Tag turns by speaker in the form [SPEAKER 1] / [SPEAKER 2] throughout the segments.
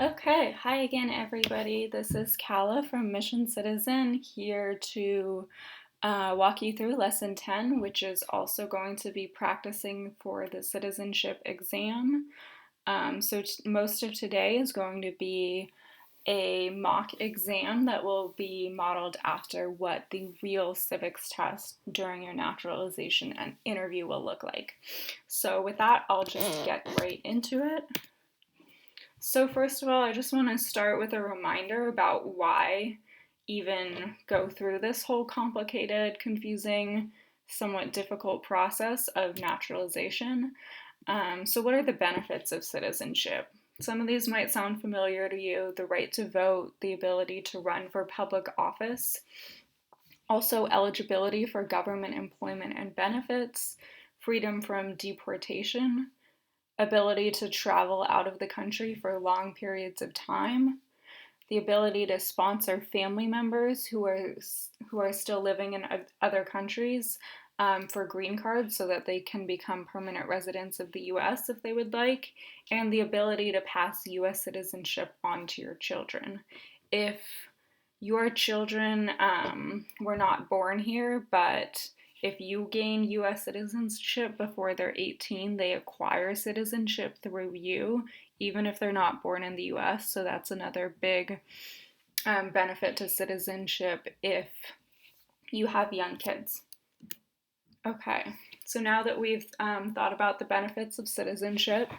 [SPEAKER 1] Okay, hi again, everybody. This is Calla from Mission Citizen here to walk you through Lesson 10, which is also going to be practicing for the citizenship exam. Most of today is going to be a mock exam that will be modeled after what the real civics test during your naturalization and interview will look like. So with that, I'll just get right into it. So first of all, I just want to start with a reminder about why even go through this whole complicated, confusing, somewhat difficult process of naturalization. So what are the benefits of citizenship? Some of these might sound familiar to you: the right to vote, the ability to run for public office, also eligibility for government employment and benefits, freedom from deportation, ability to travel out of the country for long periods of time, the ability to sponsor family members who are still living in other countries for green cards so that they can become permanent residents of the US if they would like, and the ability to pass US citizenship on to your children. If your children were not born here, but if you gain US citizenship before they're 18, they acquire citizenship through you, even if they're not born in the US. So that's another big benefit to citizenship if you have young kids. Okay, so now that we've thought about the benefits of citizenship,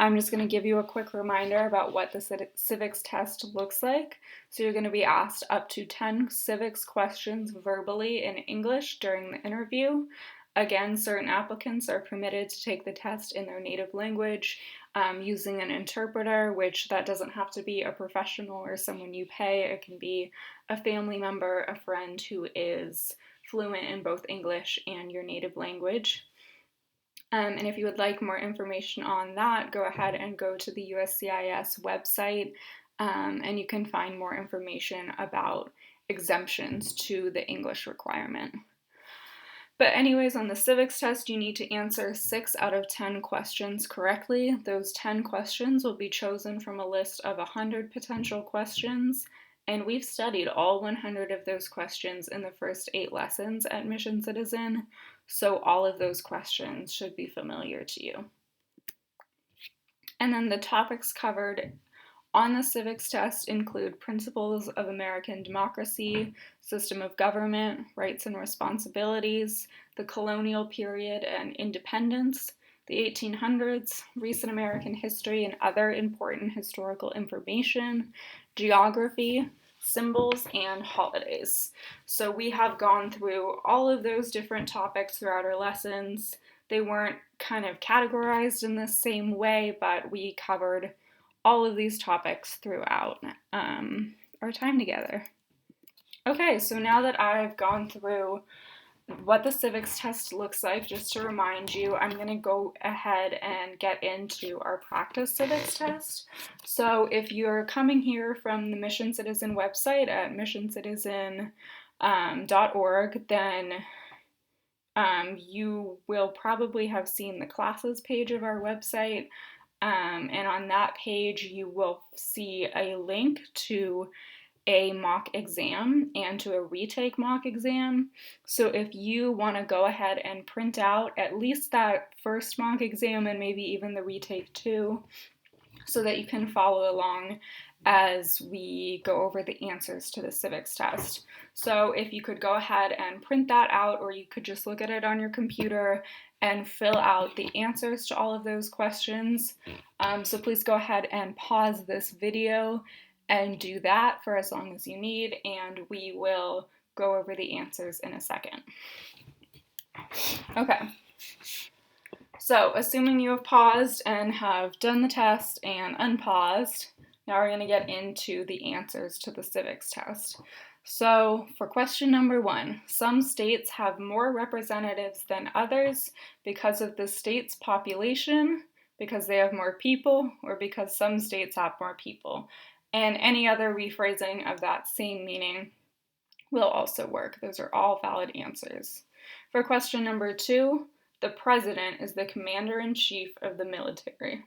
[SPEAKER 1] I'm just going to give you a quick reminder about what the civics test looks like. So you're going to be asked up to 10 civics questions verbally in English during the interview. Again, certain applicants are permitted to take the test in their native language using an interpreter, which that doesn't have to be a professional or someone you pay. It can be a family member, a friend who is fluent in both English and your native language. And if you would like more information on that, go ahead and go to the USCIS website, and you can find more information about exemptions to the English requirement. But anyways, on the civics test, you need to answer 6 out of 10 questions correctly. Those 10 questions will be chosen from a list of 100 potential questions, and we've studied all 100 of those questions in the first 8 lessons at Mission Citizen, so all of those questions should be familiar to you. And then the topics covered on the civics test include principles of American democracy, system of government, rights and responsibilities, the colonial period and independence, the 1800s, recent American history and other important historical information, geography, symbols, and holidays. So we have gone through all of those different topics throughout our lessons. They weren't kind of categorized in the same way, but we covered all of these topics throughout our time together. Okay, so now that I've gone through what the civics test looks like, just to remind you, I'm going to go ahead and get into our practice civics test. So if you're coming here from the Mission Citizen website at missioncitizen.org, then you will probably have seen the classes page of our website. And on that page, you will see a link to a mock exam and to a retake mock exam. So if you want to go ahead and print out at least that first mock exam and maybe even the retake too, so that you can follow along as we go over the answers to the civics test. So if you could go ahead and print that out, or you could just look at it on your computer and fill out the answers to all of those questions. So please go ahead and pause this video and do that for as long as you need, and we will go over the answers in a second. Okay. So, assuming you have paused and have done the test and unpaused, now we're going to get into the answers to the civics test. So, for question number 1, some states have more representatives than others because of the state's population, because they have more people, or because some states have more people. And any other rephrasing of that same meaning will also work. Those are all valid answers. For question number 2, the president is the commander-in-chief of the military.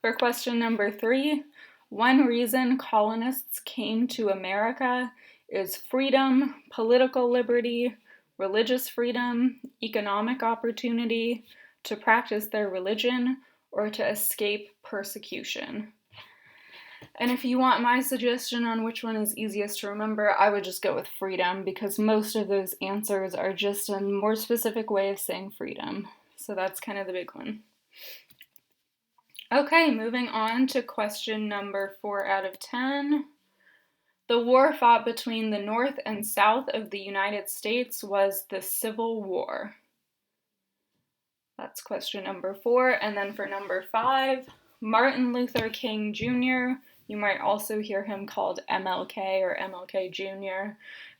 [SPEAKER 1] For question number 3, one reason colonists came to America is freedom, political liberty, religious freedom, economic opportunity, to practice their religion, or to escape persecution. And if you want my suggestion on which one is easiest to remember, I would just go with freedom, because most of those answers are just a more specific way of saying freedom. So that's kind of the big one. Okay, moving on to question number 4 out of 10. The war fought between the North and South of the United States was the Civil War. That's question number 4. And then for number 5, Martin Luther King Jr., you might also hear him called MLK or MLK Jr.,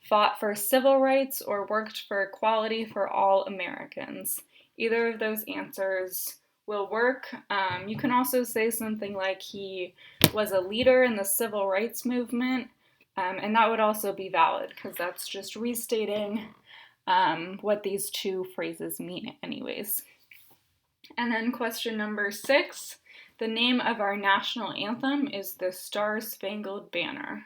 [SPEAKER 1] fought for civil rights or worked for equality for all Americans. Either of those answers will work. You can also say something like he was a leader in the civil rights movement, and that would also be valid, because that's just restating what these two phrases mean anyways. And then question number 6, the name of our national anthem is the Star Spangled Banner.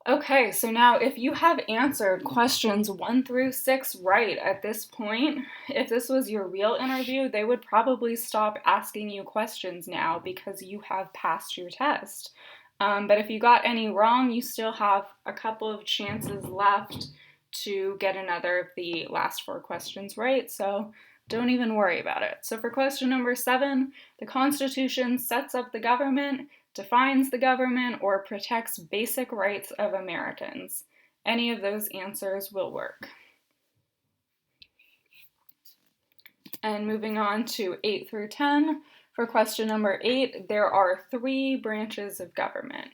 [SPEAKER 1] Okay, so now if you have answered questions 1 through 6 right at this point, if this was your real interview, they would probably stop asking you questions now because you have passed your test. But if you got any wrong, you still have a couple of chances left to get another of the last 4 questions right, so don't even worry about it. So for question number 7, the Constitution sets up the government, defines the government, or protects basic rights of Americans. Any of those answers will work. And moving on to 8 through 10, for question number 8, there are 3 branches of government: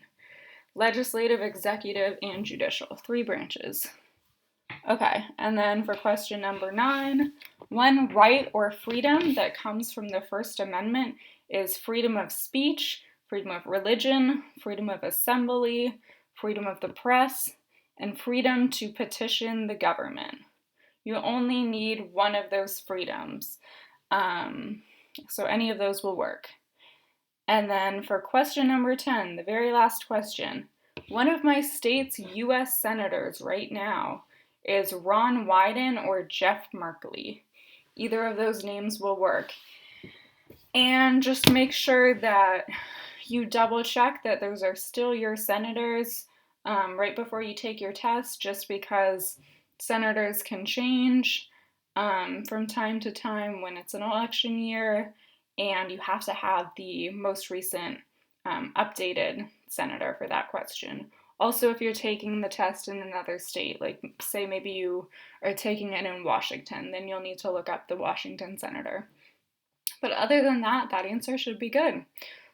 [SPEAKER 1] legislative, executive, and judicial. 3 branches. Okay, and then for question number 9, one right or freedom that comes from the First Amendment is freedom of speech, freedom of religion, freedom of assembly, freedom of the press, and freedom to petition the government. You only need one of those freedoms, so any of those will work. And then for question number 10, the very last question, one of my state's U.S. senators right now is Ron Wyden or Jeff Merkley. Either of those names will work. And just make sure that you double check that those are still your senators right before you take your test, just because senators can change from time to time when it's an election year, and you have to have the most recent updated senator for that question. Also, if you're taking the test in another state, like say maybe you are taking it in Washington, then you'll need to look up the Washington senator. But other than that, that answer should be good.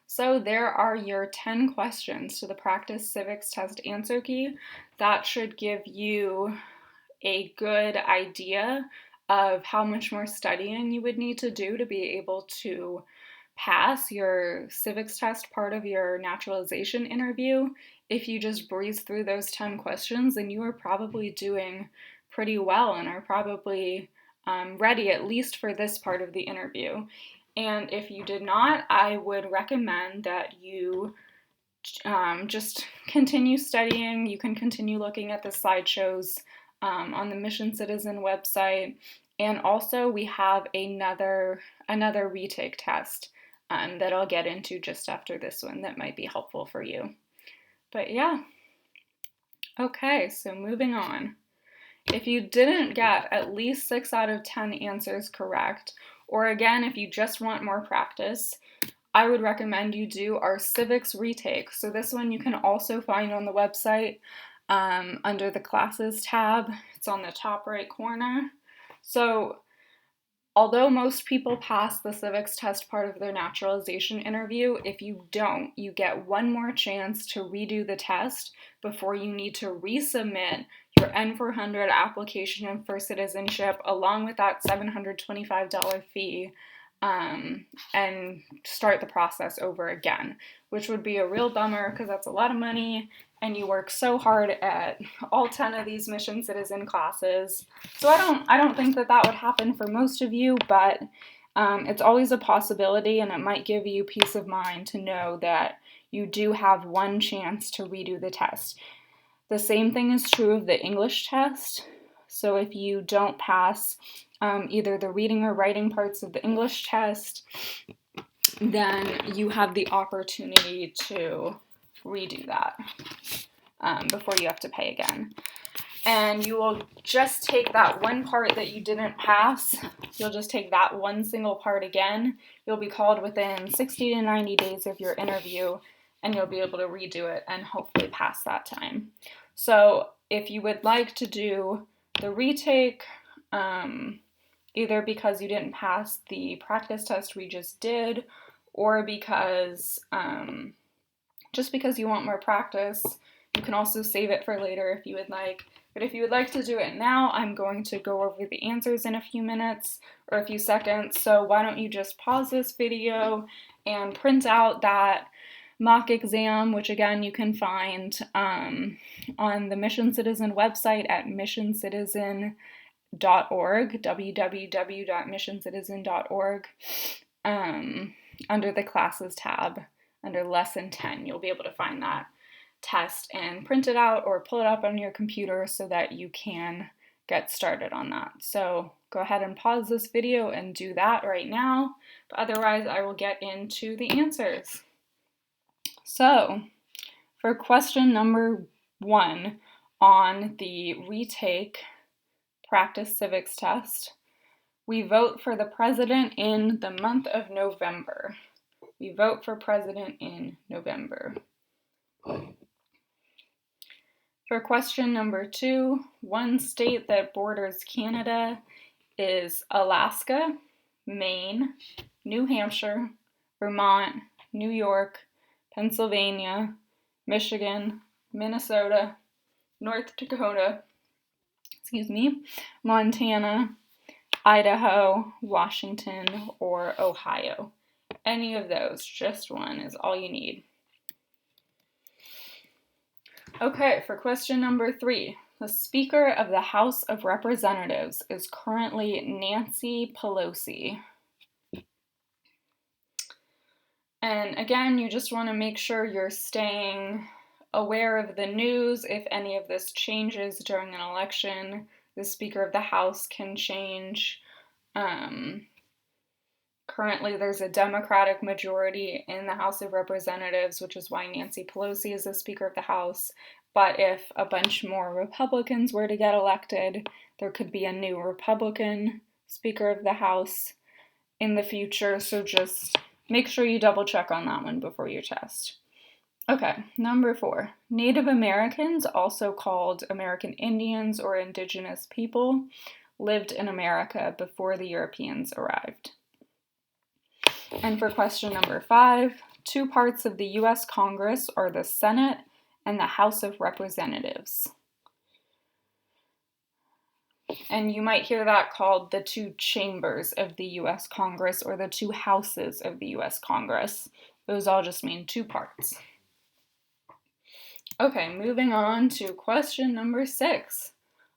[SPEAKER 1] So there are your 10 questions to the Practice Civics Test answer key. That should give you a good idea of how much more studying you would need to do to be able to pass your civics test part of your naturalization interview. If you just breeze through those 10 questions, then you are probably doing pretty well and are probably ready at least for this part of the interview. And if you did not, I would recommend that you just continue studying. You can continue looking at the slideshows on the Mission Citizen website. And also we have another retake test that I'll get into just after this one that might be helpful for you. But yeah. Okay, so moving on. If you didn't get at least 6 out of 10 answers correct, or again, if you just want more practice, I would recommend you do our civics retake. So this one you can also find on the website under the classes tab. It's on the top right corner. So although most people pass the civics test part of their naturalization interview, if you don't, you get one more chance to redo the test before you need to resubmit your N400 application for citizenship along with that $725 fee and start the process over again, which would be a real bummer because that's a lot of money and you work so hard at all 10 of these Mission Citizen classes. So I don't think that would happen for most of you, but It's always a possibility, and it might give you peace of mind to know that you do have one chance to redo the test. The same thing is true of the English test. So if you don't pass either the reading or writing parts of the English test, then you have the opportunity to redo that before you have to pay again. And you will just take that one part that you didn't pass. You'll just take that one single part again. You'll be called within 60 to 90 days of your interview, and you'll be able to redo it and hopefully pass that time. So if you would like to do the retake, either because you didn't pass the practice test we just did, or because just because you want more practice, you can also save it for later if you would like. But if you would like to do it now, I'm going to go over the answers in a few minutes or a few seconds. So why don't you just pause this video and print out that mock exam, which again you can find on the Mission Citizen website at missioncitizen.org, www.missioncitizen.org, under the classes tab, under lesson 10. You'll be able to find that test and print it out or pull it up on your computer so that you can get started on that. So go ahead and pause this video and do that right now, but otherwise I will get into the answers. So for question number 1 on the retake practice civics test, we vote for the president in the month of November. We vote for president in November. For question number 2, one state that borders Canada is Alaska, Maine, New Hampshire, Vermont, New York, Pennsylvania, Michigan, Minnesota, North Dakota, Montana, Idaho, Washington, or Ohio. Any of those, just one is all you need. Okay, for question number 3, the Speaker of the House of Representatives is currently Nancy Pelosi. And again, you just want to make sure you're staying aware of the news. If any of this changes during an election, the Speaker of the House can change. Currently, there's a Democratic majority in the House of Representatives, which is why Nancy Pelosi is the Speaker of the House. But if a bunch more Republicans were to get elected, there could be a new Republican Speaker of the House in the future. So just make sure you double check on that one before your test. Okay, number 4. Native Americans, also called American Indians or Indigenous people, lived in America before the Europeans arrived. And for question number 5, 2 parts of the U.S. Congress are the Senate and the House of Representatives. And you might hear that called the 2 chambers of the U.S. Congress or the 2 houses of the U.S. Congress. Those all just mean 2 parts. Okay, moving on to question number 6.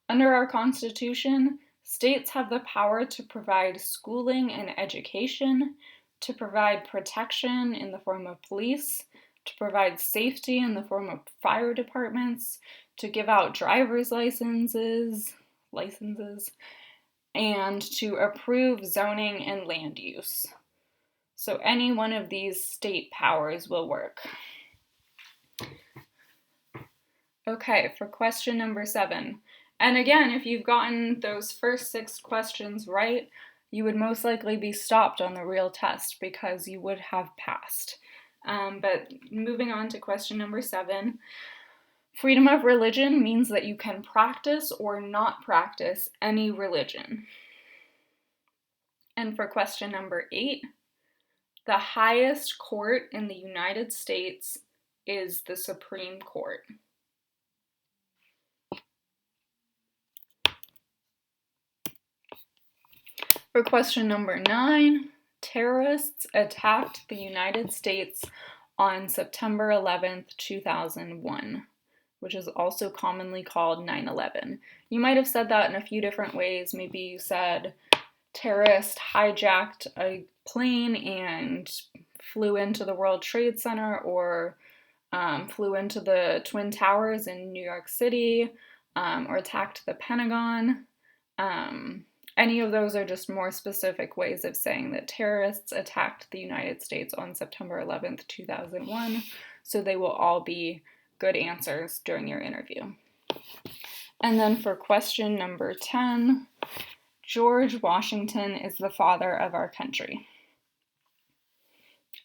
[SPEAKER 1] Under our Constitution, states have the power to provide schooling and education, to provide protection in the form of police, to provide safety in the form of fire departments, to give out driver's licenses, and to approve zoning and land use. So any one of these state powers will work. Okay, for question number 7. And again, if you've gotten those first 6 questions right, you would most likely be stopped on the real test because you would have passed. But moving on to question number 7, freedom of religion means that you can practice or not practice any religion. And for question number 8, the highest court in the United States is the Supreme Court. For question number 9, terrorists attacked the United States on September 11th, 2001, which is also commonly called 9/11. You might have said that in a few different ways. Maybe you said terrorist hijacked a plane and flew into the World Trade Center, or flew into the Twin Towers in New York City, or attacked the Pentagon. Any of those are just more specific ways of saying that terrorists attacked the United States on September 11th, 2001. So they will all be good answers during your interview. And then for question number 10, George Washington is the father of our country.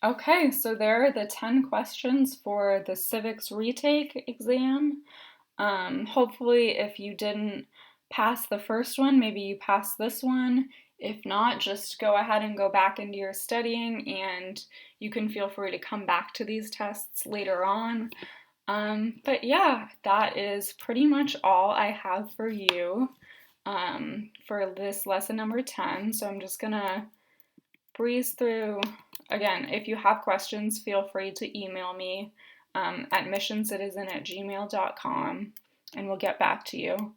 [SPEAKER 1] Okay, so there are the 10 questions for the civics retake exam. Hopefully, if you didn't pass the first one, maybe you passed this one. If not, just go ahead and go back into your studying, and you can feel free to come back to these tests later on. But yeah, that is pretty much all I have for you for this lesson number 10. So I'm just gonna breeze through. Again, if you have questions, feel free to email me at missioncitizen@gmail.com, and we'll get back to you.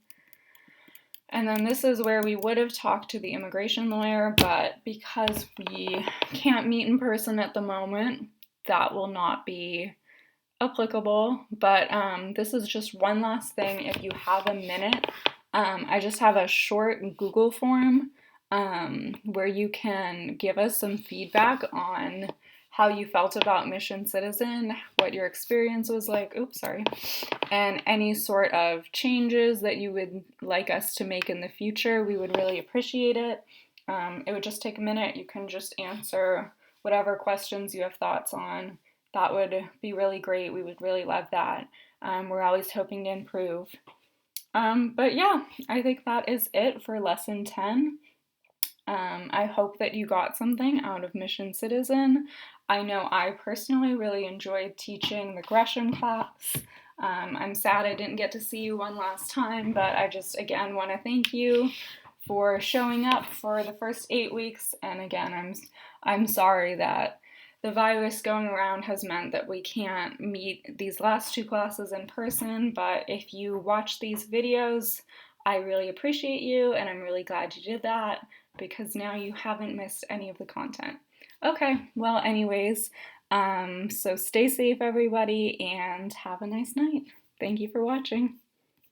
[SPEAKER 1] And then this is where we would have talked to the immigration lawyer, but because we can't meet in person at the moment, that will not be applicable. But this is just one last thing. If you have a minute, I just have a short Google form where you can give us some feedback on how you felt about Mission Citizen, what your experience was like, and any sort of changes that you would like us to make in the future. We would really appreciate it. It would just take a minute. You can just answer whatever questions you have thoughts on. That would be really great. We would really love that. We're always hoping to improve. But yeah, I think that is it for lesson 10. I hope that you got something out of Mission Citizen. I know I personally really enjoyed teaching the Gresham class. I'm sad I didn't get to see you one last time, but I just again want to thank you for showing up for the first 8 weeks. And again, I'm sorry that the virus going around has meant that we can't meet these last 2 classes in person, but if you watch these videos, I really appreciate you, and I'm really glad you did that, because now you haven't missed any of the content. Okay, well, anyways, so stay safe, everybody, and have a nice night. Thank you for watching.